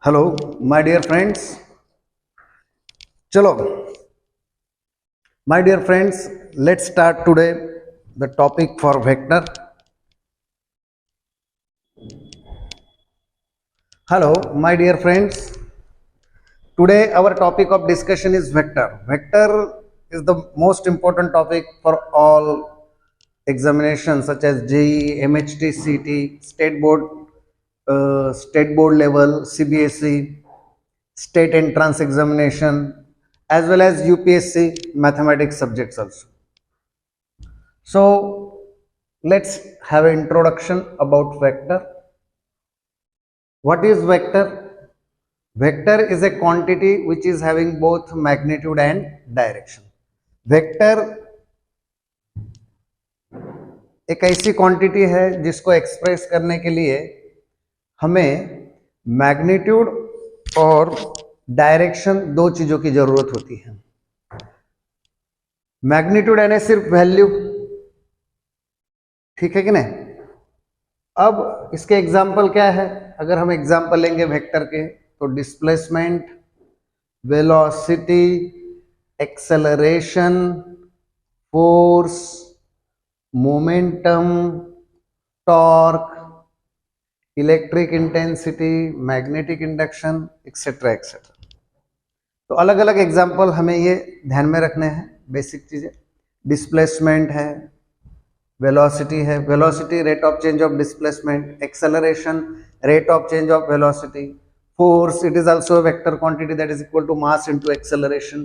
Hello my dear friends. चलो my dear friends, let's start today the topic for vector. Hello my dear friends, today our topic of discussion is vector. Vector is the most important topic for all examinations such as JEE, MHT, CT, state board level, CBSE, state entrance examination, as well as UPSC mathematics subjects also. So let's have an introduction about vector. What is vector? Vector is a quantity which is having both magnitude and direction. Vector एक ऐसी quantity है जिसको express करने के लिए हमें magnitude और direction दो चीजों की जरूरत होती है। मैग्नीट्यूड यानी सिर्फ वैल्यू, ठीक है कि नहीं। अब इसके एग्जाम्पल क्या है? अगर हम एग्जाम्पल लेंगे वेक्टर के तो displacement, velocity, acceleration, force, momentum, torque, electric intensity, magnetic induction, etcetera etcetera. तो अलग अलग एग्जाम्पल हमें ये ध्यान में रखने हैं, बेसिक चीजें। डिस्प्लेसमेंट है, वेलोसिटी है, velocity rate of change of displacement, acceleration rate of change of velocity, force it is also a vector quantity that is equal to mass into acceleration,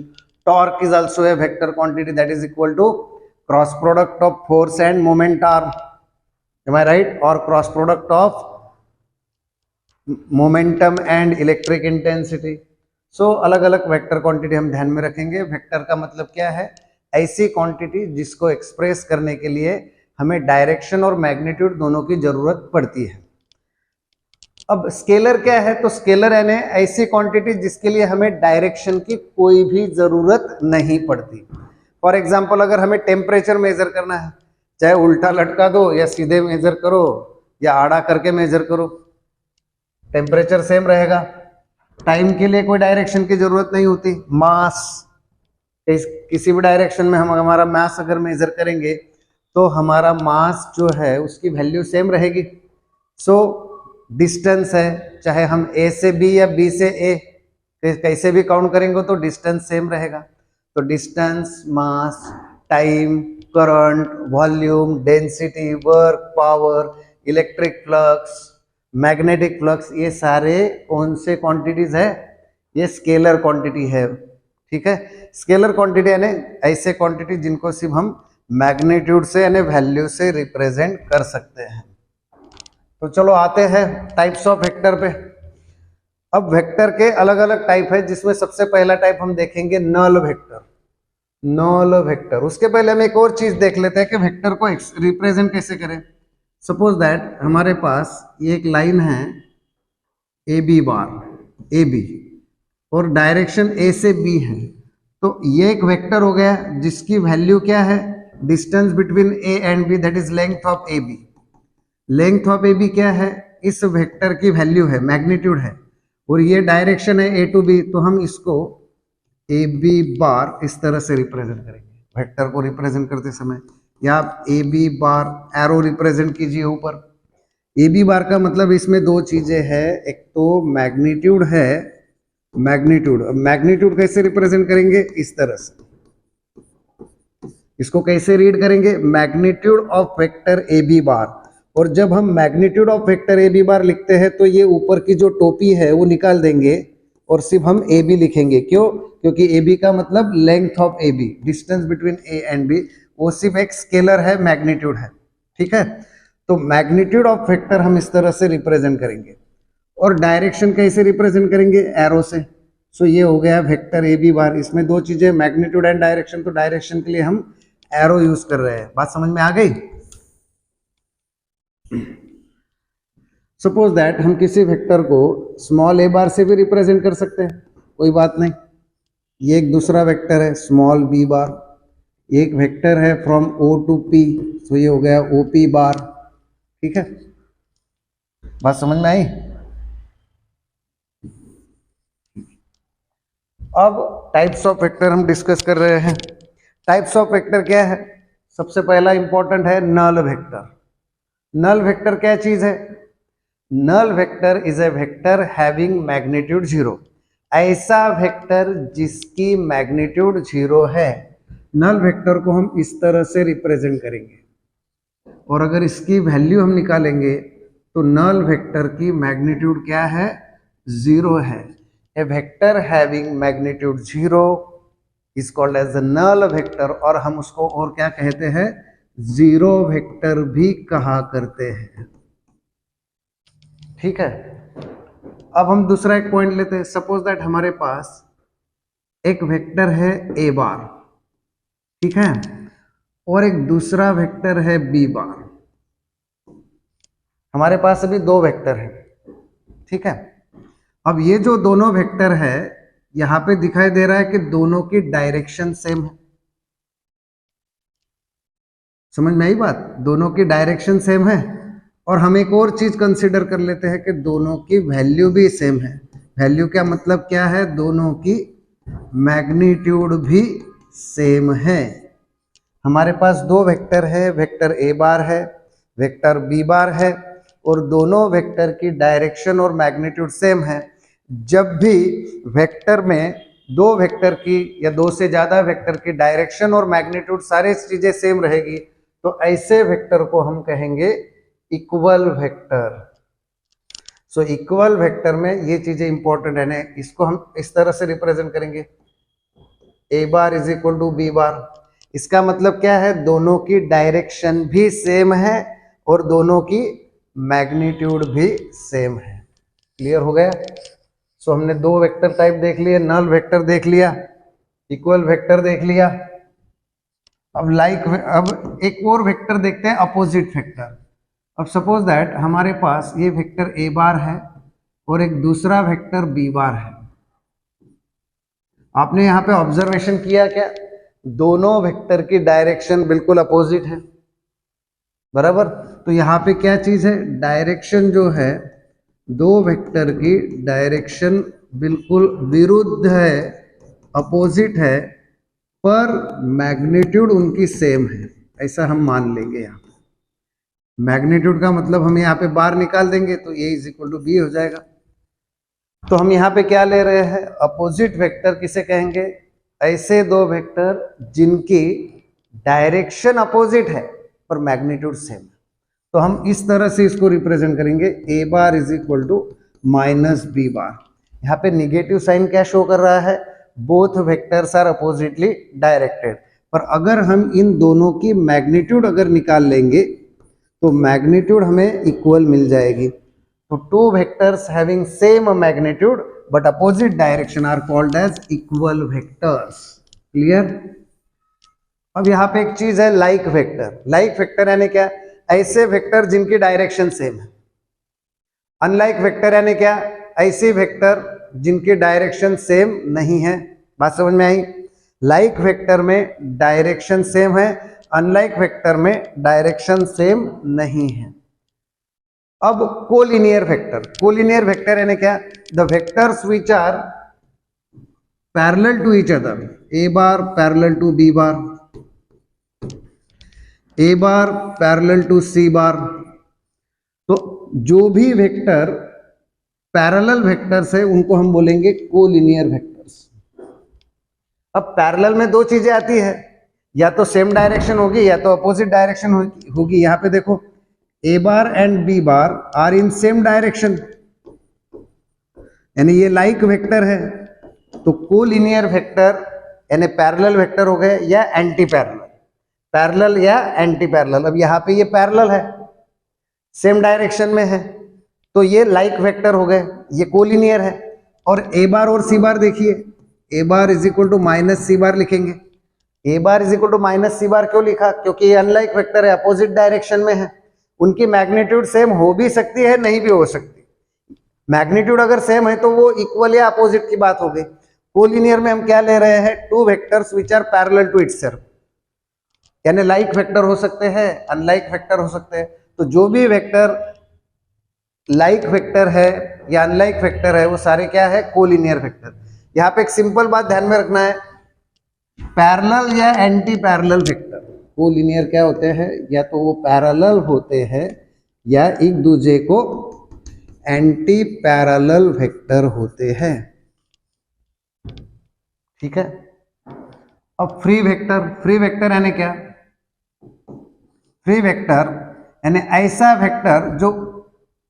torque is also a vector quantity that is equal to cross product of force and moment arm, am I right, or cross product of momentum and electric intensity. so अलग अलग vector quantity हम ध्यान में रखेंगे। Vector का मतलब क्या है? ऐसी क्वांटिटी जिसको एक्सप्रेस करने के लिए हमें डायरेक्शन और मैग्नीट्यूड दोनों की जरूरत पड़ती है। अब स्केलर क्या है? तो स्केलर यानी ऐसी क्वांटिटी जिसके लिए हमें डायरेक्शन की कोई भी जरूरत नहीं पड़ती। फॉर एग्जांपल अगर हमें टेम्परेचर मेजर करना है, चाहे उल्टा लटका दो या सीधे मेजर करो या आड़ा करके मेजर करो, टेम्परेचर सेम रहेगा। टाइम के लिए कोई डायरेक्शन की जरूरत नहीं होती। मास, किसी भी डायरेक्शन में हम हमारा मास अगर मेजर करेंगे तो हमारा मास जो है उसकी वैल्यू सेम रहेगी। सो डिस्टेंस है, चाहे हम ए से बी या बी से ए कैसे भी काउंट करेंगे तो डिस्टेंस सेम रहेगा। तो distance, mass, time, current, volume, density, work, power, electric flux, magnetic flux, ये सारे कौन से क्वांटिटीज है? ये स्केलर क्वांटिटी है, ठीक है। स्केलर क्वांटिटी यानी ऐसे क्वांटिटी जिनको सिर्फ हम मैग्नीट्यूड से यानी वैल्यू से रिप्रेजेंट कर सकते हैं। तो चलो आते हैं टाइप्स ऑफ वेक्टर पे। अब वेक्टर के अलग अलग टाइप है, जिसमें सबसे पहला टाइप हम देखेंगे नल वेक्टर। नल वेक्टर, उसके पहले हम एक और चीज देख लेते हैं कि वेक्टर को रिप्रेजेंट कैसे करें। सपोज दैट हमारे पास ये एक लाइन है a B bar, a b, और डायरेक्शन ए से बी है। तो ये एक वेक्टर हो गया जिसकी वैल्यू क्या है? Distance between a and b, that is length of a b. Length of a b क्या है? इस वेक्टर की वैल्यू है, मैग्नीट्यूड है, और ये डायरेक्शन है ए टू बी। तो हम इसको ए बी बार इस तरह से रिप्रेजेंट करेंगे वेक्टर को रिप्रेजेंट करते समय। या आप a B bar arrow represent कीजिए ऊपर। ए बी बार का मतलब इसमें दो चीजें हैं, एक तो मैग्नीट्यूड है, मैग्नीट्यूड। मैग्नीट्यूड कैसे रिप्रेजेंट करेंगे? इस तरह से। इसको कैसे रीड करेंगे? Magnitude of vector a B bar. और जब हम magnitude of vector a B bar लिखते हैं तो ये ऊपर की जो टोपी है वो निकाल देंगे और सिर्फ हम ए बी लिखेंगे। क्यों? क्योंकि ए बी का मतलब length of a b, distance between a and b, वो सिर्फ एक स्केलर है, मैग्नीट्यूड है, ठीक है। तो मैग्नीट्यूड ऑफ वेक्टर हम इस तरह से रिप्रेजेंट करेंगे। और डायरेक्शन कैसे रिप्रेजेंट करेंगे? एरो से। सो ये हो गया वेक्टर ए बी बार। इसमें दो चीजें, मैग्नीट्यूड एंड डायरेक्शन। तो डायरेक्शन के लिए हम एरो यूज कर रहे हैं। बात समझ में आ गई? सपोज दैट हम किसी वेक्टर को स्मॉल ए बार से भी रिप्रेजेंट कर सकते हैं, कोई बात नहीं। ये एक दूसरा वेक्टर है स्मॉल बी बार। एक वेक्टर है फ्रॉम ओ टू पी, तो ये हो गया ओ पी बार, ठीक है। बात समझ में आई? अब टाइप्स ऑफ वेक्टर हम डिस्कस कर रहे हैं। टाइप्स ऑफ वेक्टर क्या है? सबसे पहला इंपॉर्टेंट है नल वेक्टर। नल वेक्टर क्या चीज है? Null vector is a vector having magnitude 0। ऐसा वेक्टर जिसकी मैग्नीट्यूड 0 है, नल वेक्टर को हम इस तरह से रिप्रेजेंट करेंगे। और अगर इसकी वैल्यू हम निकालेंगे तो नल वेक्टर की मैग्नीट्यूड क्या है? 0 है। A vector having magnitude 0 is called as a null vector, और हम उसको और क्या कहते हैं? जीरो वेक्टर भी कहा करते हैं। ठीक है, अब हम दूसरा एक पॉइंट लेते हैं। सपोज दैट हमारे पास एक वेक्टर है ए बार, ठीक है, और एक दूसरा वेक्टर है बी बार। हमारे पास अभी दो वेक्टर है, ठीक है। अब ये जो दोनों वेक्टर है, यहां पे दिखाई दे रहा है कि दोनों की डायरेक्शन सेम है। समझ में आई बात? दोनों की डायरेक्शन सेम है। और हम एक और चीज कंसीडर कर लेते हैं कि दोनों की वैल्यू भी सेम है। वैल्यू क्या मतलब क्या है? दोनों की मैग्नीट्यूड भी सेम है। हमारे पास दो वेक्टर है, वेक्टर ए बार है, वेक्टर बी बार है, और दोनों वेक्टर की डायरेक्शन और मैग्नीट्यूड सेम है। जब भी वेक्टर में दो वेक्टर की या दो से ज्यादा वेक्टर की डायरेक्शन और मैग्नीट्यूड सारी चीजें सेम रहेगी, तो ऐसे वेक्टर को हम कहेंगे equal vector. So equal vector में ये चीजें इंपॉर्टेंट है ना, इसको हम इस तरह से रिप्रेजेंट करेंगे, A bar is equal to B bar. इसका मतलब क्या है? दोनों की डायरेक्शन भी सेम है और दोनों की मैग्नीट्यूड भी सेम है। क्लियर हो गया? सो हमने दो वेक्टर टाइप देख लिए, नल वेक्टर देख लिया, इक्वल वेक्टर देख लिया। अब अब एक और वेक्टर देखते हैं, अपोजिट वेक्टर। अब सपोज दैट हमारे पास ये वेक्टर ए बार है और एक दूसरा वेक्टर बी बार है। आपने यहां पे ऑब्जर्वेशन किया क्या? दोनों वेक्टर की डायरेक्शन बिल्कुल अपोजिट है, बराबर। तो यहाँ पे क्या चीज है? डायरेक्शन जो है, दो वेक्टर की डायरेक्शन बिल्कुल विरुद्ध है, अपोजिट है, पर मैग्नीट्यूड उनकी सेम है, ऐसा हम मान लेंगे। यहाँ मैग्नीट्यूड का मतलब हम यहाँ पे बार निकाल देंगे तो ए इज इक्वल टू बी हो जाएगा। तो हम यहाँ पे क्या ले रहे हैं? अपोजिट वेक्टर किसे कहेंगे? ऐसे दो वेक्टर जिनकी डायरेक्शन अपोजिट है पर मैग्नीट्यूड सेम है। तो हम इस तरह से इसको रिप्रेजेंट करेंगे, A bar is equal to minus B bar. यहाँ पे निगेटिव साइन क्या शो कर रहा है? Both vectors are oppositely directed. पर अगर हम इन दोनों की मैग्नीट्यूड अगर निकाल लेंगे तो मैग्नीट्यूड हमें इक्वल मिल जाएगी। तो two vectors having same magnitude but opposite direction are called as equal vectors. Clear? अब यहाँ पे एक चीज है लाइक वेक्टर। लाइक वेक्टर यानी क्या? ऐसे वेक्टर जिनकी डायरेक्शन सेम है। अनलाइक वेक्टर यानी क्या? ऐसे वेक्टर जिनकी डायरेक्शन सेम नहीं है। बात समझ में आई? लाइक वेक्टर में डायरेक्शन सेम है, अनलाइक वेक्टर में डायरेक्शन सेम नहीं है। अब कोलिनियर वेक्टर। कोलिनियर वेक्टर यानी क्या? The vectors which are parallel to each other. A bar parallel to B bar, A bar parallel to C bar. तो जो भी वेक्टर पैरेलल वेक्टर्स है उनको हम बोलेंगे कोलिनियर वेक्टर्स। अब पैरेलल में दो चीजें आती है, या तो सेम डायरेक्शन होगी या तो अपोजिट डायरेक्शन होगी। यहां पे देखो, A bar and B bar are in same direction, यानी ये लाइक वेक्टर है। तो कोलिनियर वेक्टर यानी पैरेलल वेक्टर हो गए या एंटी पैरेलल, पैरेलल या एंटी पैरेलल। अब यहाँ पे ये पैरेलल है, सेम डायरेक्शन में है, तो ये लाइक वेक्टर हो गए, ये कोलिनियर है। और ए बार और सी बार देखिए, A bar is equal to minus C bar लिखेंगे। A bar is equal to minus C bar क्यों लिखा? क्योंकि ये अनलाइक वेक्टर है, अपोजिट डायरेक्शन में है। उनकी मैग्नीट्यूड सेम हो भी सकती है, नहीं भी हो सकती। मैग्नीट्यूड अगर सेम है तो वो इक्वल या अपोजिट की बात हो गई। कोलिनियर में हम क्या ले रहे हैं? Two vectors which are parallel to itself, यानी लाइक वेक्टर हो सकते हैं, अनलाइक वेक्टर हो सकते हैं। तो जो भी वेक्टर लाइक वेक्टर है या अनलाइक वेक्टर है वो सारे क्या है? Collinear vector. यहाँ पे एक सिंपल बात ध्यान में रखना है, पैरेलल या एंटी पैरेलल वेक्टर कोलिनियर क्या होते हैं, या तो वो पैरेलल होते हैं या एक दूसरे को एंटी पैरेलल वेक्टर होते हैं। ठीक है। अब फ्री वेक्टर यानी क्या? फ्री वेक्टर यानी ऐसा वेक्टर जो,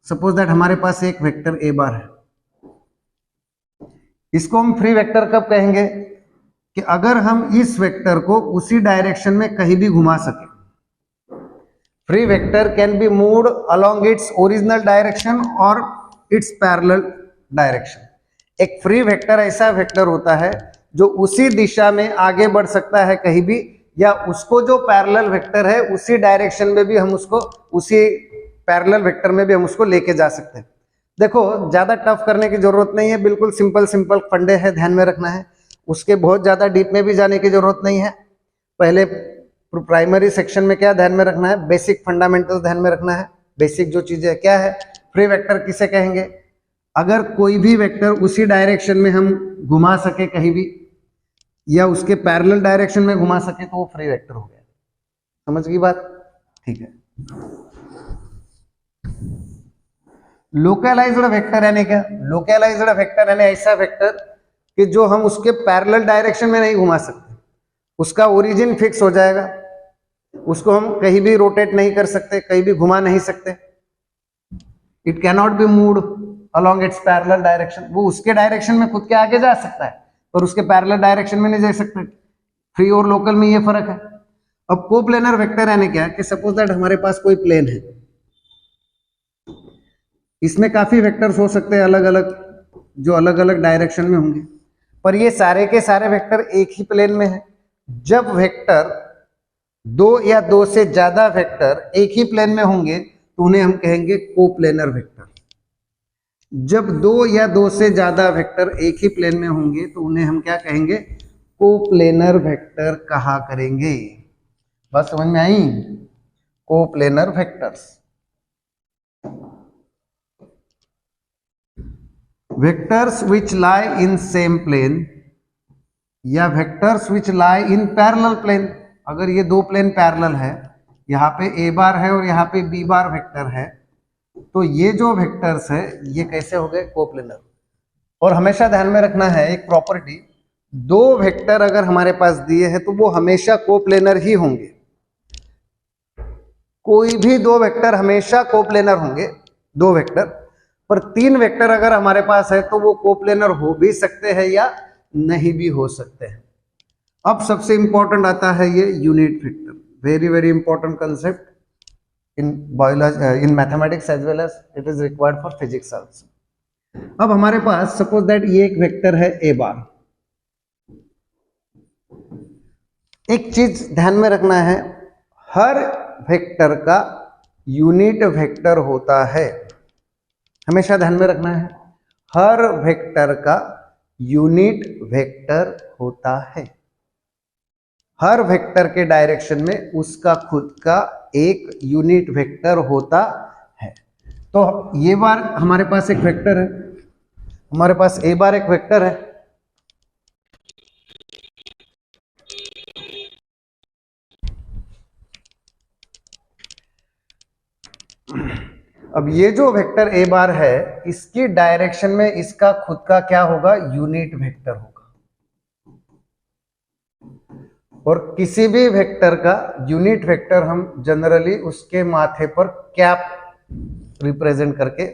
सपोज दैट हमारे पास एक वेक्टर ए बार है, इसको हम फ्री वेक्टर कब कहेंगे कि अगर हम इस वेक्टर को उसी डायरेक्शन में कहीं भी घुमा सके। Free vector can be moved along its original direction और इट्स पैरेलल डायरेक्शन। एक फ्री वेक्टर ऐसा वेक्टर होता है जो उसी दिशा में आगे बढ़ सकता है कहीं भी, या उसको जो पैरेलल वेक्टर है उसी डायरेक्शन में भी हम उसको, उसी पैरेलल वेक्टर में भी हम उसको लेके जा सकते हैं। देखो ज्यादा टफ करने की जरूरत नहीं है, बिल्कुल सिंपल सिंपल फंडे हैं, ध्यान में रखना है। उसके बहुत ज्यादा डीप में भी जाने की जरूरत नहीं है। पहले प्राइमरी सेक्शन में क्या ध्यान में रखना है, बेसिक फंडामेंटल ध्यान में रखना है। बेसिक जो चीजें क्या है, फ्री वेक्टर किसे कहेंगे? अगर कोई भी वेक्टर उसी डायरेक्शन में हम घुमा सके कहीं भी, या उसके पैरेलल डायरेक्शन में घुमा सके, तो वो फ्री वेक्टर हो गया। समझ गई बात? ठीक है। लोकलाइज्ड वेक्टर यानी क्या? लोकलाइज्ड वेक्टर यानी ऐसा वेक्टर कि जो हम उसके पैरेलल डायरेक्शन में नहीं घुमा सकते, उसका ओरिजिन फिक्स हो जाएगा, उसको हम कहीं भी रोटेट नहीं कर सकते, कहीं भी घुमा नहीं सकते। It can not be moved along its parallel direction. वो उसके डायरेक्शन में खुद के आगे जा सकता है पर उसके पैरेलल डायरेक्शन में नहीं जा सकते। फ्री और लोकल में ये फर्क है। अब कोप्लेनर वेक्टर यानी क्या कि सपोज दैट हमारे पास कोई प्लेन है, इसमें काफी वेक्टर्स हो सकते हैं अलग अलग, जो अलग अलग डायरेक्शन में होंगे, पर ये सारे के सारे वेक्टर एक ही प्लेन में है। जब वेक्टर दो या दो से ज्यादा वेक्टर एक ही प्लेन में होंगे तो उन्हें हम कहेंगे कोप्लेनर वेक्टर। जब दो या दो से ज्यादा वेक्टर एक ही प्लेन में होंगे तो उन्हें हम क्या कहेंगे? कोप्लेनर वेक्टर कहा करेंगे। बस समझ में आई? Coplanar vectors. Vectors which lie in same plane या vectors which lie in parallel plane. अगर ये दो प्लेन पैरेलल है, यहाँ पे ए बार है और यहाँ पे बी बार वेक्टर है, तो ये जो वेक्टर्स है ये कैसे हो गए? कोप्लेनर। और हमेशा ध्यान में रखना है एक प्रॉपर्टी, दो वेक्टर अगर हमारे पास दिए हैं तो वो हमेशा कोप्लेनर ही होंगे। कोई भी दो वेक्टर हमेशा कोप्लेनर होंगे, दो वेक्टर। पर तीन वेक्टर अगर हमारे पास है तो वो कोप्लेनर हो भी सकते हैं या नहीं भी हो सकते हैं। अब सबसे इंपॉर्टेंट आता है ये unit vector, very very important concept in biology, in mathematics as well as it is required for physics also. अब हमारे पास सपोज दैट ये एक वेक्टर है ए बार। एक चीज ध्यान में रखना है, हर वेक्टर का यूनिट वेक्टर होता है। हमेशा ध्यान में रखना है, हर वेक्टर का यूनिट वेक्टर होता है। हर वेक्टर के डायरेक्शन में उसका खुद का एक यूनिट वेक्टर होता है। तो ये बार हमारे पास एक वेक्टर है, हमारे पास ए बार एक वेक्टर है। अब ये जो वेक्टर ए बार है, इसकी डायरेक्शन में इसका खुद का क्या होगा? यूनिट वेक्टर होगा। और किसी भी वेक्टर का यूनिट वेक्टर हम जनरली उसके माथे पर कैप रिप्रेजेंट करके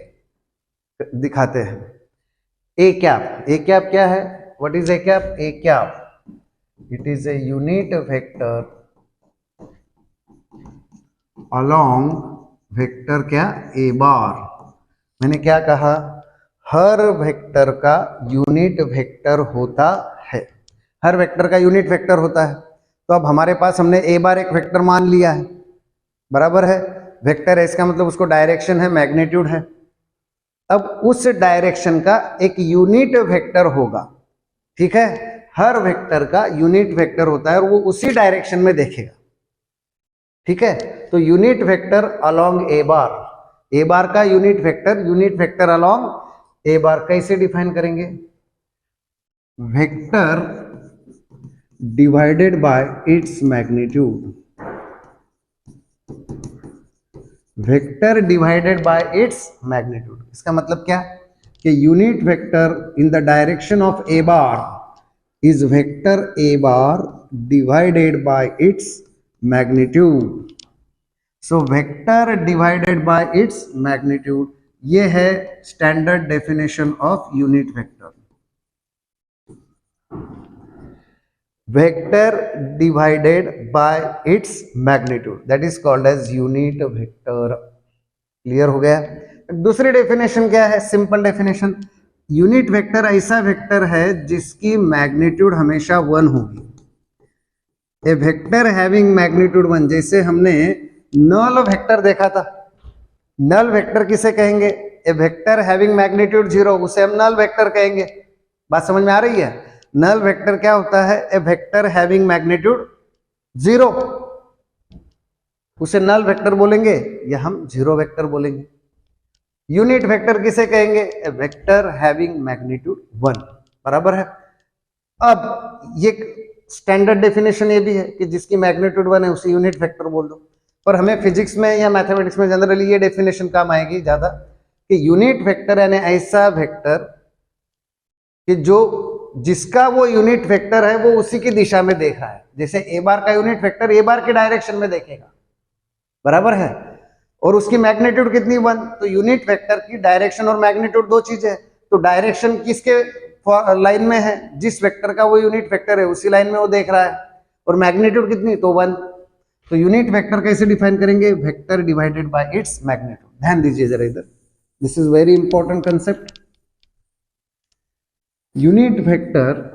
दिखाते हैं। ए कैप क्या है? What is A cap? A cap it is a unit vector along vector क्या? ए बार। मैंने क्या कहा? हर वेक्टर का यूनिट वेक्टर होता है। हर वेक्टर का यूनिट वेक्टर होता है। तो अब हमारे पास हमने ए बार एक वेक्टर मान लिया है, बराबर है। वेक्टर है इसका मतलब उसको डायरेक्शन है, मैग्नीट्यूड है। अब उस डायरेक्शन का एक यूनिट वेक्टर होगा, ठीक है। हर वेक्टर का यूनिट वेक्टर होता है और वो उसी डायरेक्शन में देखेगा, ठीक है। तो unit vector along a bar का unit vector along a bar कैसे डिफाइन करेंगे? Vector divided by its magnitude, vector divided by its magnitude. इसका मतलब क्या कि unit vector in the direction of a bar is vector A bar divided by its magnitude. So vector divided by its magnitude, ये है standard definition of unit vector. Vector divided by its magnitude, that is called as unit vector. Clear हो गया। दूसरी definition क्या है? Simple definition, unit vector ऐसा vector है जिसकी मैग्नीट्यूड हमेशा 1 होगी। ए वेक्टर हैविंग मैग्नीट्यूड 1, जैसे हमने नल वेक्टर देखा था। नल वेक्टर किसे कहेंगे? ए वेक्टर हैविंग मैग्नीट्यूड 0, उसे हम नल वेक्टर कहेंगे। बात समझ में आ रही है? नल वेक्टर क्या होता है? ए वेक्टर हैविंग मैग्नीट्यूड 0, उसे नल वेक्टर बोलेंगे या हम 0 वेक्टर बोलेंगे। यूनिट वेक्टर किसे कहेंगे? ए वेक्टर हैविंग मैग्नीट्यूड 1, बराबर है। अब ये स्टैंडर्ड डेफिनेशन ये भी है कि जिसकी मैग्नीट्यूड 1 है उसे यूनिट वेक्टर बोल दो। पर हमें फिजिक्स में या मैथमेटिक्स में जनरली ये डेफिनेशन काम आएगी ज्यादा कि यूनिट वेक्टर यानी ऐसा वेक्टर कि जो जिसका वो यूनिट वेक्टर है वो उसी की दिशा में देख रहा है। जैसे ए बार का यूनिट वेक्टर ए बार के डायरेक्शन में देखेगा, बराबर है, और उसकी मैग्नीट्यूड कितनी 1। तो यूनिट वेक्टर की डायरेक्शन और मैग्नीट्यूड दो चीजें है। तो डायरेक्शन किसके लाइन में है? जिस वेक्टर का वो यूनिट वेक्टर है उसी लाइन में वो देख रहा है, और मैग्नीट्यूड कितनी? तो 1। तो यूनिट वेक्टर कैसे डिफाइन करेंगे? Vector divided by its magnitude. ध्यान दीजिए जरा इधर, this is very important concept. Unit vector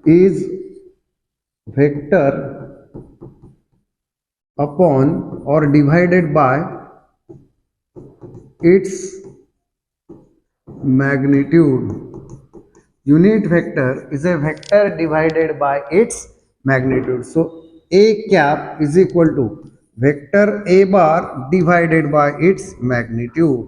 is vector upon or divided by its magnitude. Unit vector is a vector divided by its magnitude. So a cap is equal to vector a bar divided by its magnitude.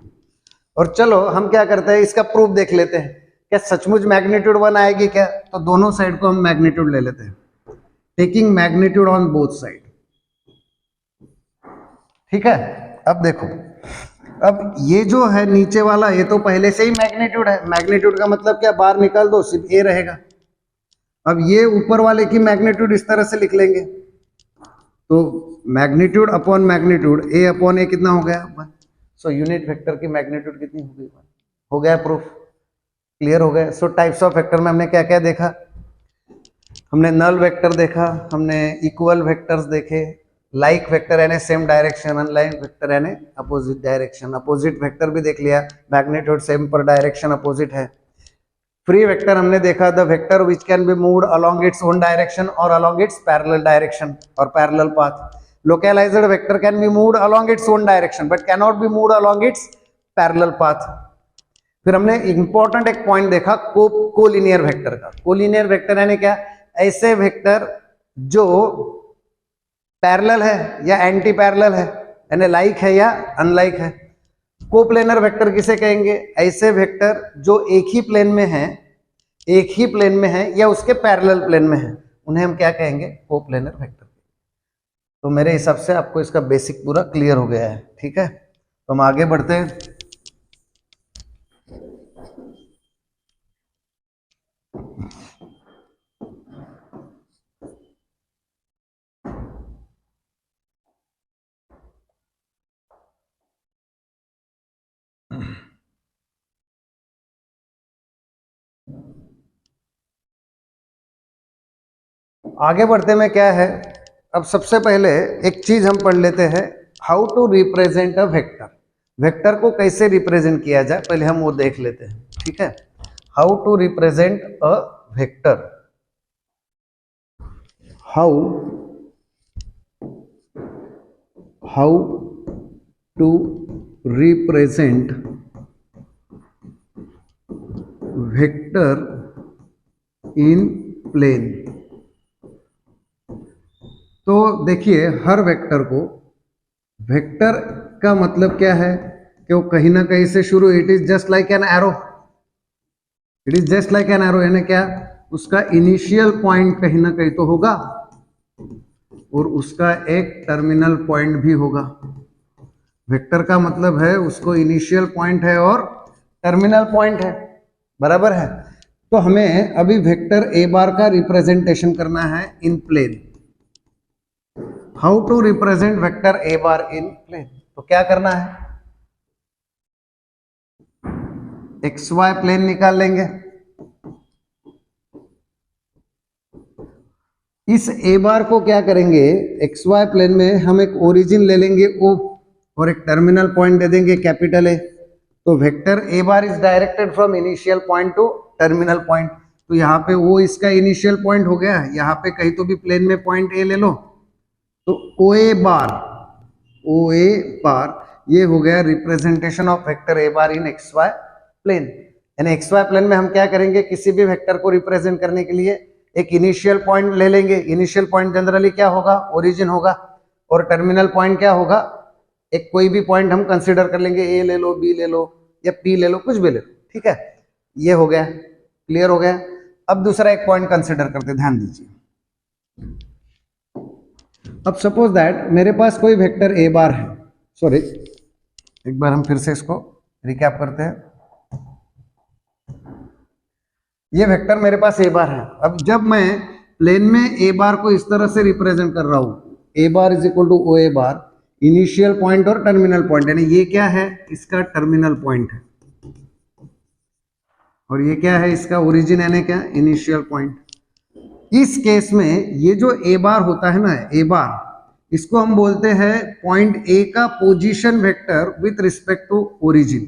और चलो हम क्या करते हैं, इसका proof देख लेते हैं। क्या सचमुच मैग्नीट्यूड 1 आएगी क्या? तो दोनों साइड को हम मैग्नीट्यूड ले लेते हैं, taking magnitude on both side. ठीक है। अब देखो, अब ये जो है नीचे वाला, ये तो पहले से ही मैग्नीट्यूड है। मैग्नीट्यूड का मतलब क्या? बाहर निकाल दो, सिर्फ ए रहेगा। अब ये ऊपर वाले की मैग्नीट्यूड इस तरह से लिख लेंगे, तो मैग्नीट्यूड अपॉन मैग्नीट्यूड, ए अपॉन ए कितना हो गया? सो यूनिट वेक्टर की मैग्नीट्यूड कितनी हो गई? हो गया प्रूफ। क्लियर हो गया। सो टाइप्स ऑफ वेक्टर में हमने क्या क्या देखा? हमने नल वेक्टर देखा, हमने इक्वल वेक्टर्स देखे, लाइक वेक्टर यानी सेम डायरेक्शन, अनलाइक वेक्टर यानी अपोजिट डायरेक्शन। अपोजिट वेक्टर भी देख लिया, मैग्नीट्यूड सेम पर डायरेक्शन अपोजिट है। फ्री वेक्टर हमने देखा, the vector which can be moved along its own direction और अलोंग इट्स पैरेलल डायरेक्शन और parallel path. Localised vector can be moved along its own direction but can not be moved along its parallel path. फिर हमने important एक point देखा collinear vector का। Collinear vector यानी क्या? ऐसे वेक्टर जो पैरेलल है या एंटी पैरेलल है, यानी लाइक है या अनलाइक है। कोप्लेनर वेक्टर किसे कहेंगे? ऐसे वेक्टर जो एक ही प्लेन में है या उसके पैरेलल प्लेन में है, उन्हें हम क्या कहेंगे? Coplanar vector. तो मेरे हिसाब से आपको इसका बेसिक पूरा क्लियर हो गया है। ठीक है, तो हम आगे बढ़ते हैं। आगे बढ़ते में क्या है, अब सबसे पहले एक चीज हम पढ़ लेते हैं, how to represent a vector. Vector को कैसे रिप्रेजेंट किया जाए पहले हम वो देख लेते हैं। ठीक है, how to represent a vector, how to represent vector in plane. तो देखिए, हर वेक्टर को वेक्टर का मतलब क्या है कि वो कहीं ना कहीं से शुरू, it is just like an arrow, it is just like an arrow, यानी क्या, उसका इनिशियल पॉइंट कहीं ना कहीं तो होगा और उसका एक टर्मिनल पॉइंट भी होगा। वेक्टर का मतलब है उसको इनिशियल पॉइंट है और टर्मिनल पॉइंट है, बराबर है। तो हमें अभी वेक्टर ए बार का रिप्रेजेंटेशन करना है in plane. How to represent vector A bar in plane? तो क्या करना है, एक्स वाई प्लेन निकाल लेंगे। इस ए बार को क्या करेंगे, एक्स वाई प्लेन में हम एक ओरिजिन ले लेंगे ओ और एक टर्मिनल पॉइंट दे देंगे कैपिटल ए। तो vector A bar is directed from initial point two terminal point. तो यहाँ पे वो इसका इनिशियल पॉइंट हो गया, यहाँ पे कहीं तो भी प्लेन में पॉइंट ए ले लो, तो ओ ए बार ये हो गया representation of vector A bar in x y plane. यानी एक्स वाई प्लेन में हम क्या करेंगे, किसी भी वेक्टर को रिप्रेजेंट करने के लिए एक इनिशियल पॉइंट ले लेंगे। इनिशियल पॉइंट जनरली क्या होगा, ओरिजिन होगा, और टर्मिनल पॉइंट क्या होगा, एक कोई भी पॉइंट हम कंसीडर कर लेंगे, ए ले लो, बी ले लो या पी ले लो, कुछ भी ले लो, ठीक है। ये हो गया, क्लियर हो गया। अब दूसरा एक पॉइंट कंसीडर करते, ध्यान दीजिए। अब सपोज दैट मेरे पास कोई वेक्टर ए बार है, सॉरी एक बार हम फिर से इसको रिकैप करते हैं। ये वेक्टर मेरे पास ए बार है। अब जब मैं प्लेन में ए बार को इस तरह से रिप्रेजेंट कर रहा हूं, A bar is equal to O A bar, initial point और टर्मिनल पॉइंट, यानी ये क्या है, इसका टर्मिनल पॉइंट है और ये क्या है, इसका ओरिजिन, यानी क्या, इनिशियल पॉइंट। इस केस में ये जो ए बार होता है ना, ए बार, इसको हम बोलते हैं पॉइंट ए का position vector with respect to origin.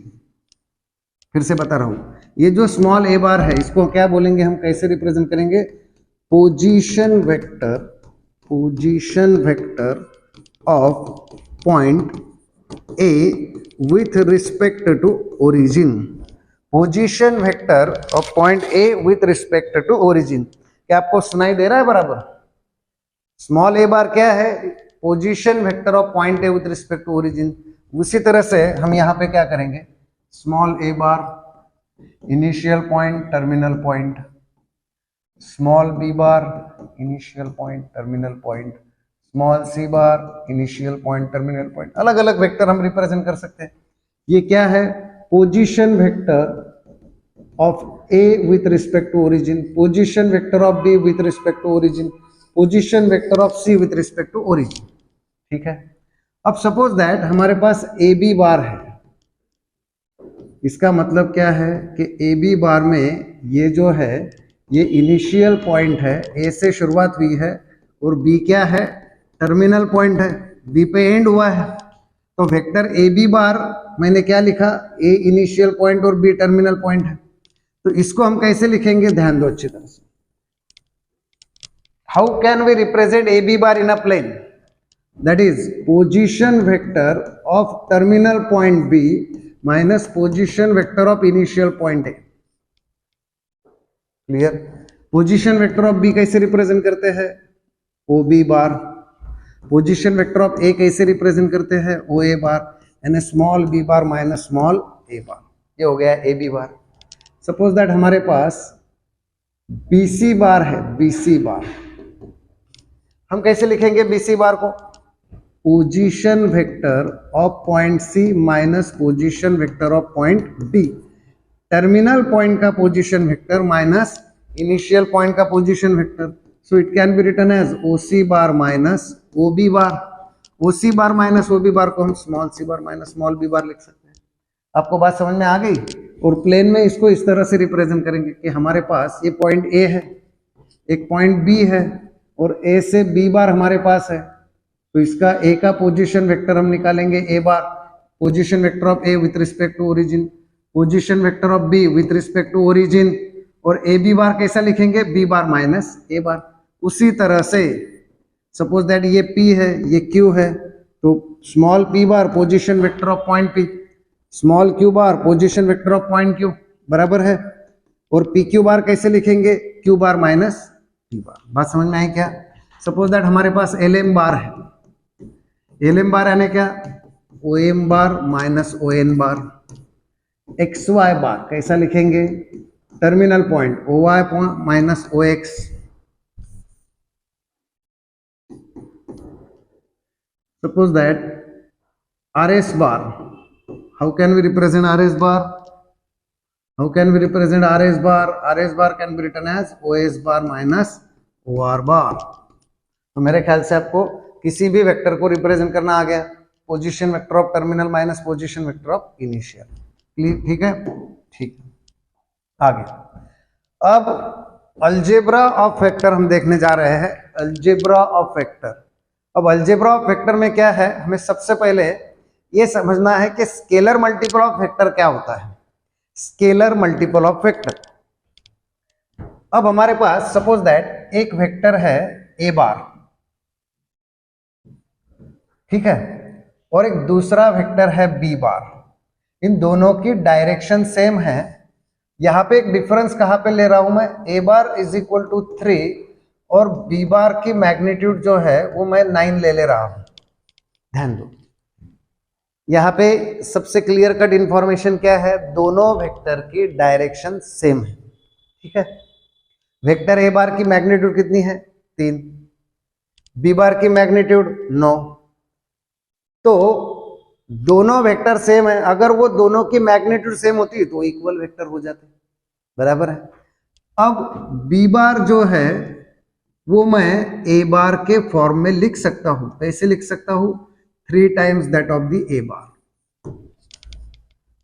फिर से बता रहा हूं, ये जो स्मॉल ए बार है इसको क्या बोलेंगे, हम कैसे रिप्रेजेंट करेंगे, position vector of point A with respect to origin. Position vector of point A with respect to origin. क्या आपको सुनाई दे रहा है बराबर? स्मॉल ए बार क्या है, position vector of point A with respect to origin. उसी तरह से हम यहां पे क्या करेंगे, small A bar initial point terminal point, small B bar initial point terminal point, small C bar initial point terminal point. अलग अलग वेक्टर हम रिप्रेजेंट कर सकते हैं। ये क्या है, position vector of A with respect to origin, position vector of B with respect to origin, position vector of c with respect to origin, ठीक है। अब सपोज दैट हमारे पास ए बी बार है। इसका मतलब क्या है कि ए बी बार में ये जो है, ये इनिशियल पॉइंट है, ए से शुरुआत हुई है और बी क्या है, टर्मिनल पॉइंट है, बी पे एंड हुआ है। तो वेक्टर ए बी बार मैंने क्या लिखा, ए इनिशियल पॉइंट और बी टर्मिनल पॉइंट है। तो इसको हम कैसे लिखेंगे, ध्यान दो अच्छी तरह से। How can we represent A B bar in a plane? That is position vector of terminal point B minus position vector of initial point A. Clear? Position vector of B कैसे रिप्रेजेंट करते हैं, O B bar. Position vector of A कैसे represent करते हैं, O A bar, यानी small B bar minus small A bar. ये हो गया A B bar. Suppose that हमारे पास बी सी बार है, बी सी बार हम कैसे लिखेंगे बी सी बार को, position vector of point C minus position vector of point B, terminal point का position vector minus initial point का position vector. So it can be written as O C bar minus O B bar. O C bar minus O B bar को हम small C bar minus small B bar लिख सकते हैं। आपको बात समझ में आ गई? और प्लेन में इसको इस तरह से रिप्रेजेंट करेंगे कि हमारे पास ये पॉइंट ए है, एक पॉइंट बी है और ए से बी बार हमारे पास है। तो इसका ए का पोजीशन वेक्टर हम निकालेंगे A bar, position vector of A with respect to origin, position vector of B with respect to origin, और ए बी बार कैसा लिखेंगे, बी बार माइनस ए बार। उसी तरह से सपोज दैट ये पी है, ये क्यू है, तो small P bar position vector of point P, small Q bar position vector of point Q, बराबर है। और पी क्यू बार कैसे लिखेंगे, क्यू बार माइनस पी बार। बात समझ में आई क्या? सपोज दैट हमारे पास एल एम बार है, एल एम बार यानी क्या, o m bar minus o n bar, x y bar कैसा लिखेंगे, terminal point o y minus o x, suppose that RS bar, how can we represent RS bar, how can we represent RS bar, RS bar can be written as OS bar minus OR bar। तो मेरे ख्याल से आपको किसी भी vector को represent करना आ गया, position vector of terminal minus position vector of initial, ठीक है, ठीक आगे। अब अलजेब्रा ऑफ वेक्टर हम देखने जा रहे हैं, अलजेब्रा ऑफ वेक्टर। अब अलजेब्रा ऑफ वेक्टर में क्या है, हमें सबसे पहले ये समझना है कि स्केलर मल्टीपल ऑफ वेक्टर क्या होता है, स्केलर मल्टीपल ऑफ वेक्टर। अब हमारे पास सपोज दैट एक वेक्टर है ए बार, ठीक है, और एक दूसरा वेक्टर है बी बार, इन दोनों की डायरेक्शन सेम है। यहां पे एक डिफरेंस कहां पे ले रहा हूं मैं, ए बार इज इक्वल टू 3 और बी बार की मैग्नीट्यूड जो है वो मैं 9 ले रहा हूं। ध्यान दो, यहां पे सबसे क्लियर कट इंफॉर्मेशन क्या है, दोनों वेक्टर की डायरेक्शन सेम है, ठीक है। वेक्टर ए बार की मैग्नीट्यूड कितनी है 3, बी बार की मैग्नीट्यूड 9, तो दोनों वेक्टर सेम है, अगर वो दोनों की मैग्नीट्यूड सेम होती तो इक्वल वेक्टर हो जाते, बराबर है। अब बी बार जो है वो मैं ए बार के फॉर्म में लिख सकता हूं, कैसे लिख सकता हूं, 3 times that of the A bar.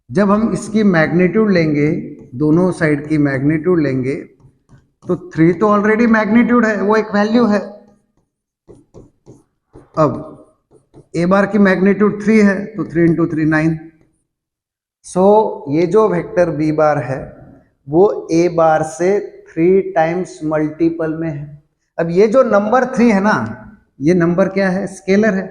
जब हम इसकी मैग्नीट्यूड लेंगे, दोनों साइड की मैग्नीट्यूड लेंगे, तो 3 तो ऑलरेडी मैग्नीट्यूड है, वो एक वैल्यू है। अब ए बार की मैग्नीट्यूड 3 है, तो 3 इंटू 3 9। सो ये जो वेक्टर बी बार है वो ए बार से 3 टाइम्स मल्टीपल में है। अब ये जो नंबर 3 है ना, ये नंबर क्या है, स्केलर है,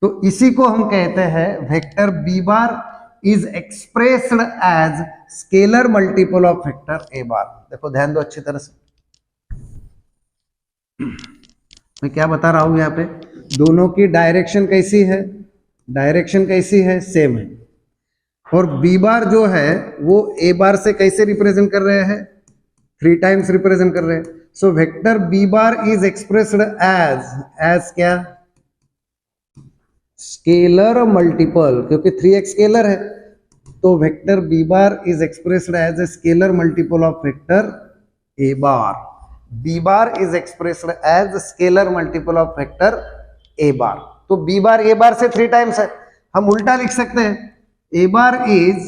तो इसी को हम कहते हैं vector B bar is expressed as scalar multiple of vector A bar. देखो ध्यान दो अच्छी तरह से, मैं क्या बता रहा हूं, यहां पे दोनों की डायरेक्शन कैसी है, डायरेक्शन कैसी है, सेम है, और बी बार जो है वो ए बार से कैसे रिप्रेजेंट कर रहे हैं, 3 टाइम्स रिप्रेजेंट कर रहे हैं। So vector B bar is expressed as क्या, स्केलर मल्टीपल, क्योंकि 3x स्केलर है, तो vector B bar is expressed as a scalar multiple of vector A bar. B bar is expressed as scalar multiple of vector A bar. तो B bar A बार से 3 times है, हम उल्टा लिख सकते हैं, A bar is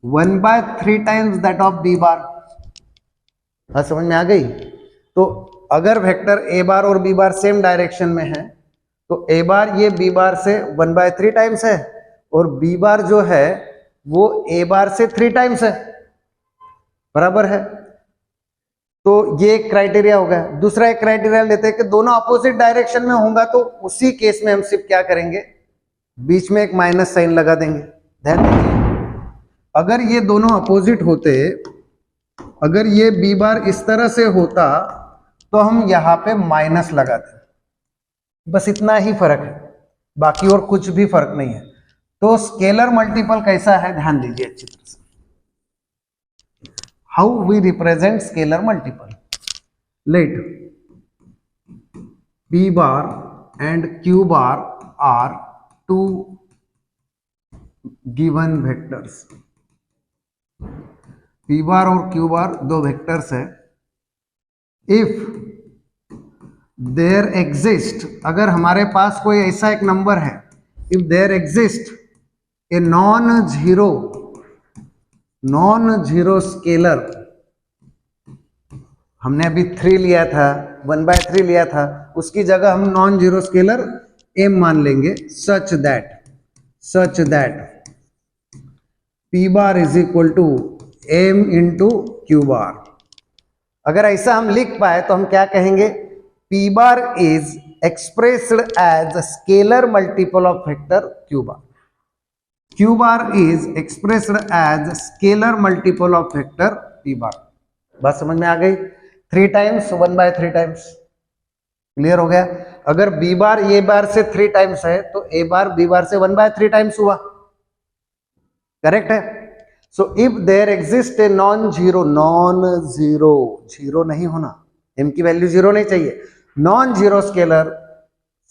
1/3 times that of B bar. हाँ समझ में आ गई। तो अगर वेक्टर ए बार और बी बार सेम डायरेक्शन में है तो ए बार ये बी बार से 1/3 टाइम्स है, और बी बार जो है वो ए बार से 3 टाइम्स है, बराबर है। तो ये एक क्राइटेरिया हो गया। दूसरा एक क्राइटेरिया लेते हैं कि दोनों अपोजिट डायरेक्शन में होगा, तो उसी केस में हम सिर्फ क्या करेंगे, बीच में एक माइनस साइन लगा देंगे। ध्यान दीजिए, अगर ये दोनों अपोजिट होते, अगर ये बी बार इस तरह से होता तो हम यहां पे माइनस लगाते, बस इतना ही फर्क है, बाकी और कुछ भी फर्क नहीं है। तो स्केलर मल्टीपल कैसा है, ध्यान दीजिए अच्छी तरह से। How we represent scalar multiple? Let P bar and Q bar are two given vectors. P bar और Q bar दो वेक्टर्स है। If there exist, अगर हमारे पास कोई ऐसा एक नंबर है, if there exist a non zero scalar, हमने अभी 3 लिया था, 1/3 लिया था, उसकी जगह हम नॉन जीरो स्केलर m मान लेंगे, such that p bar is equal to m into q bar. अगर ऐसा हम लिख पाए तो हम क्या कहेंगे, p bar is expressed as scalar multiple of vector q bar. Q bar is expressed as scalar multiple of vector P bar। बात समझ में आ गई, 3 टाइम्स 1/3 टाइम्स, क्लियर हो गया। अगर बी बार ए बार से 3 टाइम्स है तो ए बार बी बार से 1/3 टाइम्स हुआ, करेक्ट है। So if there exist a non zero, zero नहीं होना, m की वैल्यू जीरो नहीं चाहिए, non zero scalar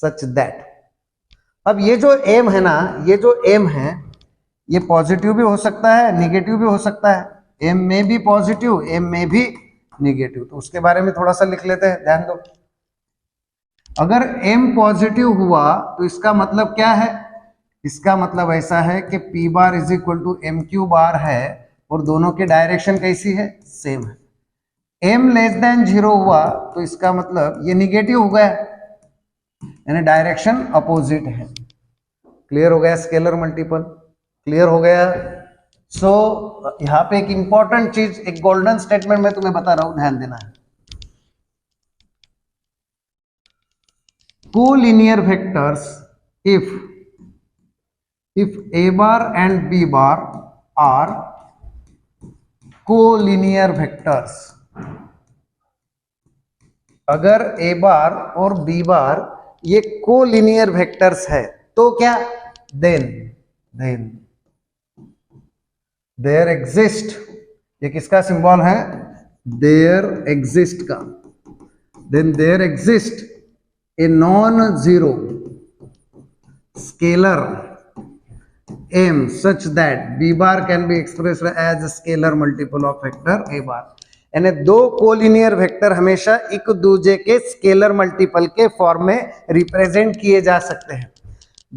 such that. अब ये जो m है ना, ये जो m है ये पॉजिटिव भी हो सकता है, निगेटिव भी हो सकता है, m में भी पॉजिटिव, m में भी निगेटिव। तो उसके बारे में थोड़ा सा लिख लेते हैं, ध्यान दो। अगर m पॉजिटिव हुआ तो इसका मतलब क्या है, इसका मतलब ऐसा है कि p bar is equal to m q bar है और दोनों की डायरेक्शन कैसी है, सेम है। m लेस देन जीरो हुआ तो इसका मतलब ये निगेटिव हो गया, यानी डायरेक्शन अपोजिट है। क्लियर हो गया स्केलर मल्टीपल, क्लियर हो गया। सो यहाँ पे एक इंपॉर्टेंट चीज, एक गोल्डन स्टेटमेंट मैं तुम्हें बता रहा हूं, ध्यान देना है। Collinear vectors if a bar and b bar are collinear vectors, अगर a बार और b बार ये कोलिनियर वेक्टर्स है तो क्या, देन देयर एग्जिस्ट, ये किसका सिंबल है, देयर एग्जिस्ट का, then there exist a non zero scalar m such that b bar can be expressed as a scalar multiple of vector a bar। यानी दो collinear vector हमेशा एक दूसरे के स्केलर मल्टीपल के फॉर्म में रिप्रेजेंट किए जा सकते हैं।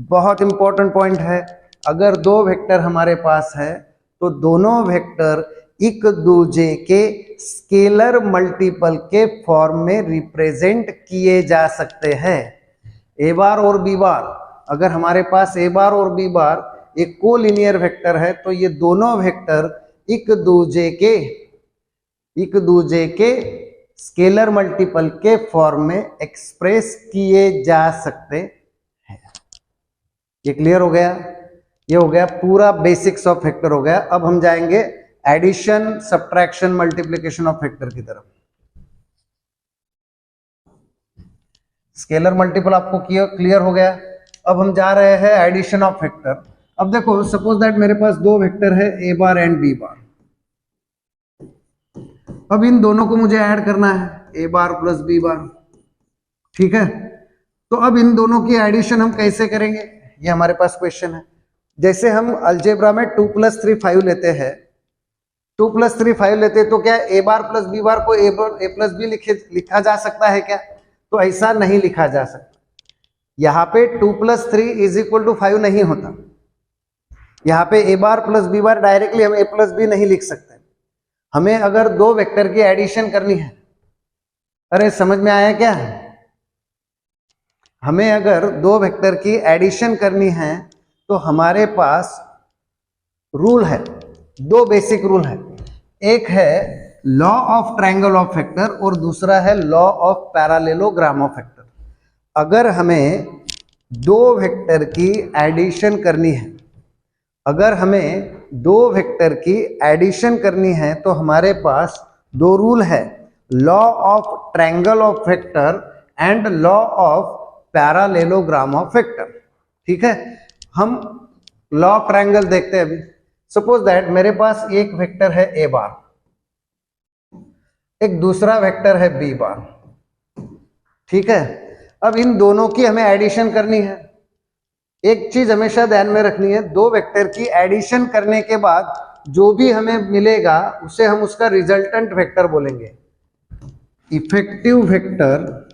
बहुत इंपॉर्टेंट पॉइंट है, अगर दो वेक्टर हमारे पास है तो दोनों वेक्टर एक दूसरे के स्केलर मल्टीपल के फॉर्म में रिप्रेजेंट किए जा सकते हैं। ए बार और बी बार, अगर हमारे पास ए बार और बी बार एक कोलिनियर वेक्टर है तो ये दोनों वेक्टर एक दूसरे के स्केलर मल्टीपल के फॉर्म में एक्सप्रेस किए जा सकते हैं। ये क्लियर हो गया, ये हो गया पूरा बेसिक्स ऑफ वेक्टर हो गया। अब हम जाएंगे addition, subtraction, multiplication of vector की तरफ। स्केलर मल्टीपल आपको क्लियर हो गया। अब हम जा रहे हैं एडिशन ऑफ वेक्टर। अब देखो, सपोज दैट मेरे पास दो वेक्टर है ए बार एंड बी बार। अब इन दोनों को मुझे ऐड करना है, ए बार प्लस बी बार, ठीक है। तो अब इन दोनों की एडिशन हम कैसे करेंगे, ये हमारे पास क्वेश्चन है। जैसे हम अलजेब्रा में 2 + 3 5 लेते हैं, 2 + 3 5 लेते हैं तो क्या ए बार प्लस बी बार को ए प्लस बी लिखा जा सकता है क्या? तो ऐसा नहीं लिखा जा सकता। यहाँ पे 2 + 3 = 5 नहीं होता। यहाँ पे ए बार प्लस बी बार डायरेक्टली हम ए प्लस बी नहीं लिख सकते। हमें अगर दो वेक्टर की एडिशन करनी है, अरे समझ में आया क्या? हमें अगर दो वेक्टर की एडिशन करनी है तो हमारे पास रूल है, दो बेसिक रूल है। एक है law of triangle of vector और दूसरा है law of parallelogram of vector. अगर हमें दो वेक्टर की एडिशन करनी है, अगर हमें दो वेक्टर की एडिशन करनी है तो हमारे पास दो रूल है, law of triangle of vector and law of parallelogram of vector. ठीक है, हम लॉ ऑफ ट्रायंगल देखते हैं अभी। सपोज दैट मेरे पास एक वेक्टर है ए बार, एक दूसरा वेक्टर है बी बार, ठीक है। अब इन दोनों की हमें एडिशन करनी है। एक चीज हमेशा ध्यान में रखनी है, दो वेक्टर की एडिशन करने के बाद जो भी हमें मिलेगा उसे हम उसका रिजल्टेंट वेक्टर बोलेंगे। Effective vector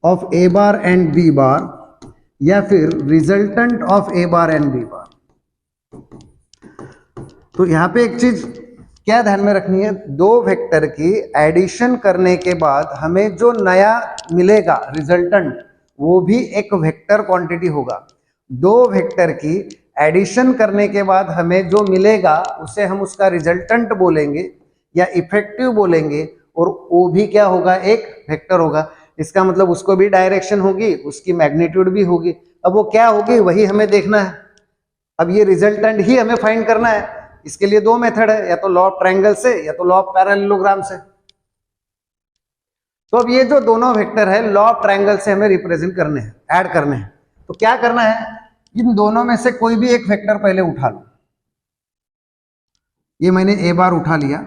of a bar and B bar या फिर resultant of a bar and B bar. तो यहां पे एक चीज क्या ध्यान में रखनी है, दो वेक्टर की एडिशन करने के बाद हमें जो नया मिलेगा रिजल्टेंट, वो भी एक वेक्टर क्वांटिटी होगा। दो वेक्टर की एडिशन करने के बाद हमें जो मिलेगा उसे हम उसका रिजल्टेंट बोलेंगे या इफेक्टिव बोलेंगे, और वो भी क्या होगा, एक वेक्टर होगा। इसका मतलब उसको भी डायरेक्शन होगी, उसकी मैग्नीट्यूड भी होगी। अब वो क्या होगी वही हमें देखना है। अब ये रिजल्टेंट ही हमें फाइंड करना है। इसके लिए दो मेथड है, या तो लॉ ऑफ ट्रायंगल से या तो लॉ ऑफ पैरेललोग्राम से। तो अब ये जो दोनों वेक्टर है लॉ ऑफ ट्रायंगल से हमें रिप्रेजेंट करने हैं, ऐड करने हैं। तो क्या करना है, इन दोनों में से कोई भी एक वेक्टर पहले उठा लो। ये मैंने ए बार उठा लिया।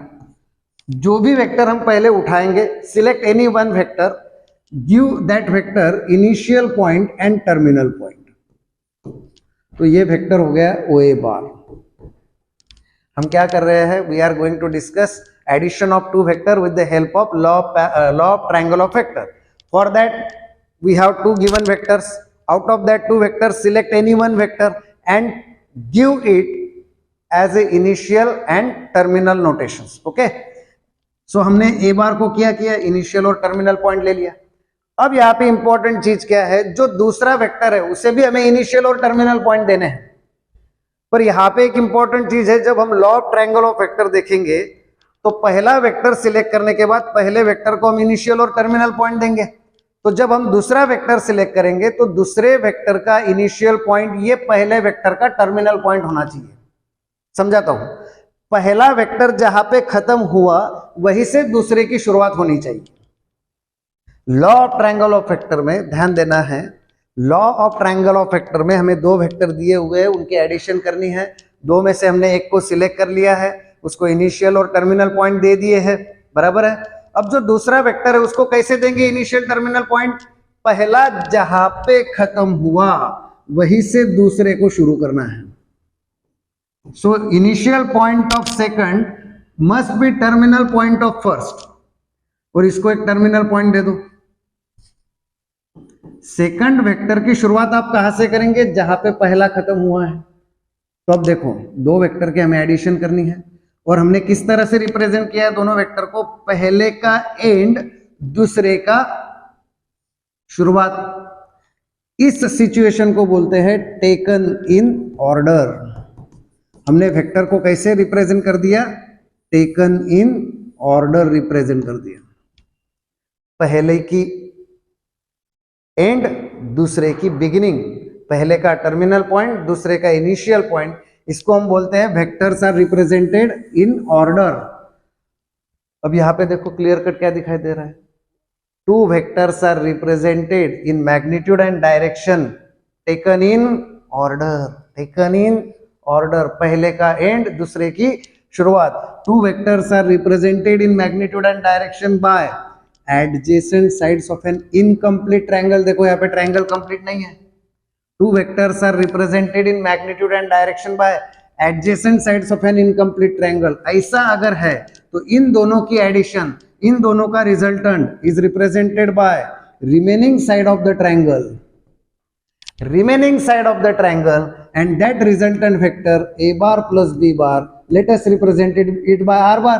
जो भी वेक्टर हम पहले उठाएंगे, select any one vector, give that vector initial point and terminal point. तो ये वेक्टर हो गया ओ ए बार। हम क्या कर रहे हैं, we are going to discuss addition of two vector with the help of law of triangle of vector. For that we have two given vectors. Out of that two vectors, select any one vector and give it as a initial and terminal notations. Okay, so हमने a बार को क्या किया, initial और terminal point ले लिया। अब यहाँ पे इंपॉर्टेंट चीज क्या है, जो दूसरा वेक्टर है उसे भी हमें इनिशियल और टर्मिनल पॉइंट देने हैं। पर यहाँ पे एक इंपॉर्टेंट चीज है, जब हम law of triangle of vector देखेंगे तो पहला वेक्टर सिलेक्ट करने के बाद पहले वेक्टर को हम इनिशियल और टर्मिनल पॉइंट देंगे। तो जब हम दूसरा वेक्टर सिलेक्ट करेंगे तो दूसरे वेक्टर का इनिशियल पॉइंट ये पहले वेक्टर का टर्मिनल पॉइंट होना चाहिए। समझाता हूं, पहला वेक्टर जहां पे खत्म हुआ वहीं से दूसरे की शुरुआत होनी चाहिए। Law of triangle of vector में ध्यान देना है, law of triangle of vector में हमें दो वेक्टर दिए हुए हैं, उनकी एडिशन करनी है। दो में से हमने एक को सिलेक्ट कर लिया है, उसको इनिशियल और टर्मिनल पॉइंट दे दिए हैं, बराबर है। अब जो दूसरा वेक्टर है उसको कैसे देंगे इनिशियल टर्मिनल पॉइंट, पहला जहां पे खत्म हुआ वहीं से दूसरे को शुरू करना है। So initial point of second must be terminal point of first, और इसको एक टर्मिनल पॉइंट दे दो। सेकंड वेक्टर की शुरुआत आप कहां से करेंगे, जहां पे पहला खत्म हुआ है। तो अब देखो, दो वेक्टर की हमें एडिशन करनी है और हमने किस तरह से रिप्रेजेंट किया है दोनों वेक्टर को, पहले का एंड दूसरे का शुरुआत। इस सिचुएशन को बोलते हैं टेकन इन ऑर्डर। हमने वेक्टर को कैसे रिप्रेजेंट कर दिया, टेकन इन ऑर्डर रिप्रेजेंट कर दिया। पहले की एंड, दूसरे की बिगिनिंग, पहले का टर्मिनल पॉइंट, दूसरे का इनिशियल पॉइंट, इसको हम बोलते हैं vectors are represented in order. अब यहां पे देखो क्लियर कट क्या दिखाई दे रहा है, two vectors are represented in magnitude and direction taken in order. Taken in order, पहले का एंड दूसरे की शुरुआत। Two vectors are represented in magnitude and direction by adjacent sides of an incomplete triangle. देखो यहाँ पे ट्रायंगल कंप्लीट नहीं है। Two vectors are represented in magnitude and direction by adjacent sides of an incomplete triangle. ऐसा अगर है तो इन दोनों की एडिशन, इन दोनों का resultant is represented by remaining side of the triangle, remaining side of the triangle, and that resultant vector a bar plus b bar, let us represent it by r bar।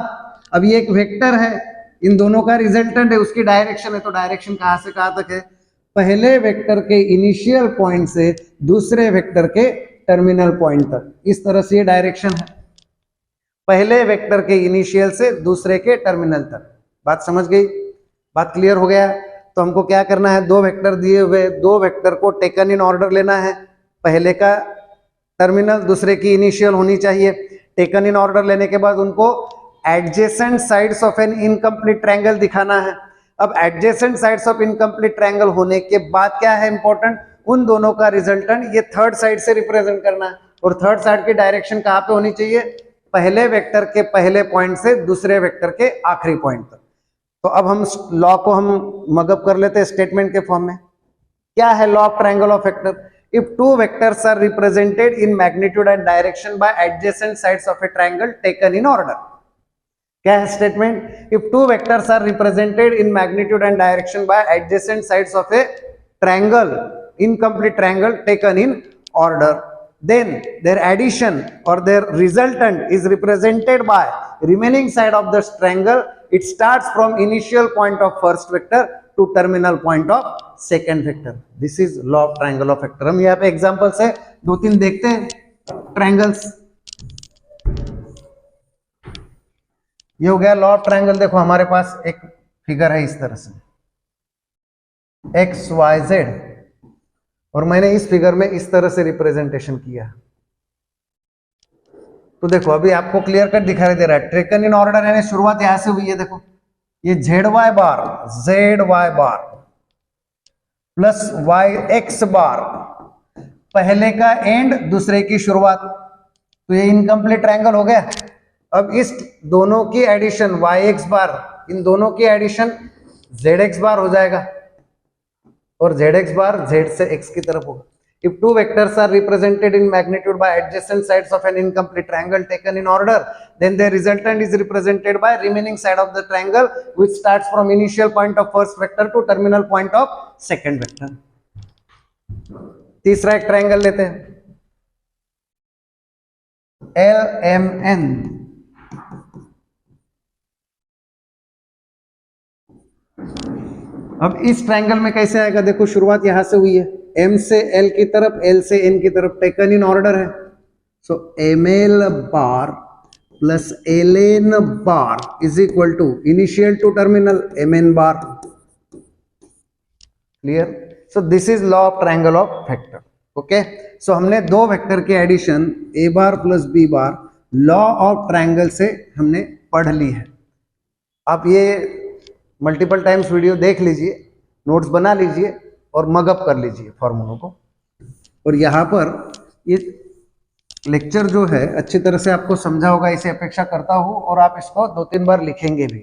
अब ये एक vector है, इन दोनों का resultant है, उसकी direction है, तो डायरेक्शन कहां से कहां तक है, पहले वेक्टर के इनिशियल पॉइंट से दूसरे वेक्टर के टर्मिनल पॉइंट तक। इस तरह से ये डायरेक्शन है, पहले वेक्टर के इनिशियल से दूसरे के टर्मिनल तक। बात समझ गई, बात क्लियर हो गया। तो हमको क्या करना है, दो वेक्टर दिए हुए, दो वेक्टर को टेकन इन ऑर्डर लेना है, पहले का टर्मिनल दूसरे की इनिशियल होनी चाहिए। टेकन इन ऑर्डर लेने के बाद उनको adjacent sides of an incomplete triangle दिखाना है। अब adjacent sides of incomplete triangle होने के बाद क्या है इंपॉर्टेंट, उन दोनों का रिजल्टेंट ये थर्ड साइड से रिप्रेजेंट करना है, और थर्ड साइड की डायरेक्शन कहां पे होनी चाहिए, पहले वेक्टर के पहले पॉइंट से दूसरे वेक्टर के आखिरी पॉइंट तक। तो अब हम लॉ को हम मगअप कर लेते हैं स्टेटमेंट के फॉर्म में। क्या है law of triangle of vector, if two vectors are represented in magnitude and direction by adjacent sides of a triangle taken in order. क्या है statement, if two vectors are represented in magnitude and direction by adjacent sides of a triangle, incomplete triangle taken in order, then their addition or their resultant is represented by remaining side of the triangle. It starts from initial point of first vector to terminal point of second vector. This is law of triangle of vector. हम यहाँ पे example से दो तीन देखते हैं triangles. ये हो गया लॉ ऑफ ट्रायंगल। देखो हमारे पास एक फिगर है इस तरह से एक्स वाई जेड, और मैंने इस फिगर में इस तरह से रिप्रेजेंटेशन किया। तो देखो अभी आपको क्लियर कट दिखाई दे रहा है, टेकन इन ऑर्डर यानी शुरुआत यहां से हुई है। देखो ये जेड वाई बार प्लस वाई एक्स बार, पहले का एंड दूसरे की शुरुआत, तो ये इनकम्प्लीट ट्रायंगल हो गया। अब इस दोनों की एडिशन वाई एक्स बार, इन दोनों की एडिशन जेड एक्स बार हो जाएगा, और जेड एक्स बार जेड से एक्स की तरफ होगा। If two vectors are represented in magnitude by adjacent sides of an incomplete triangle taken in order, then their resultant is represented by remaining side of the triangle, which starts from initial point of first vector to terminal point of second vector. तीसरा एक triangle लेते हैं, LMN। अब इस triangle में कैसे आएगा, देखो शुरुआत यहां से हुई है, M से L की तरफ, L से N की तरफ, टेकन इन ऑर्डर है। So ML bar plus LN bar is equal to initial to terminal MN bar. Clear? So this is law of triangle of vector. Okay, so हमने दो vector के addition A bar plus B bar law of triangle से हमने पढ़ ली है। आप ये multiple times video देख लीजिए, नोट्स बना लीजिए और मगअप कर लीजिए फॉर्मूलों को। और यहाँ पर ये लेक्चर जो है अच्छी तरह से आपको समझा होगा, इसे अपेक्षा करता हूँ, और आप इसको 2-3 बार लिखेंगे भी।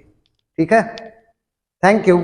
ठीक है, थैंक यू।